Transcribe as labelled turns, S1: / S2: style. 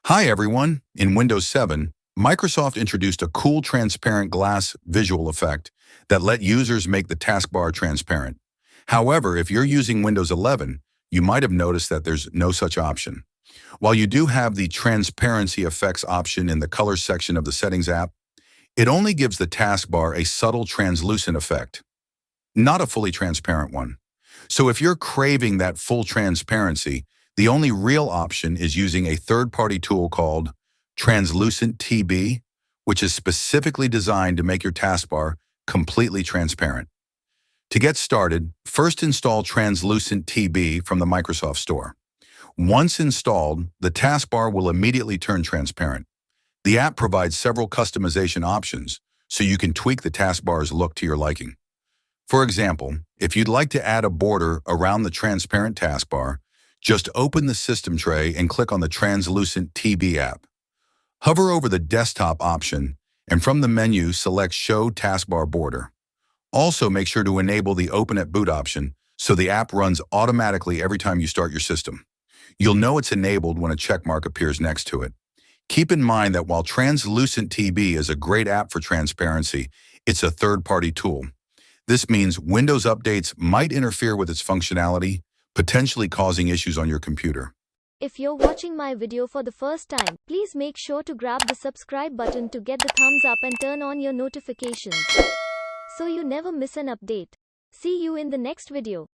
S1: Hi everyone. In Windows 7, Microsoft introduced a cool transparent glass visual effect that let users make the taskbar transparent. However, if you're using Windows 11, you might have noticed that there's no such option. While you do have the transparency effects option in the color section of the settings app, it only gives the taskbar a subtle translucent effect, not a fully transparent one. So if you're craving that full transparency, the only real option is using a third-party tool called TranslucentTB, which is specifically designed to make your taskbar completely transparent. To get started, first install TranslucentTB from the Microsoft Store. Once installed, the taskbar will immediately turn transparent. The app provides several customization options, so you can tweak the taskbar's look to your liking. For example, if you'd like to add a border around the transparent taskbar, just open the system tray and click on the TranslucentTB app. Hover over the desktop option, and from the menu, select Show Taskbar Border. Also, make sure to enable the Open at Boot option so the app runs automatically every time you start your system. You'll know it's enabled when a checkmark appears next to it. Keep in mind that while TranslucentTB is a great app for transparency, it's a third-party tool. This means Windows updates might interfere with its functionality, potentially causing issues on your computer.
S2: If you're watching my video for the first time, please make sure to grab the subscribe button to get the thumbs up and turn on your notifications, so you never miss an update. See you in the next video.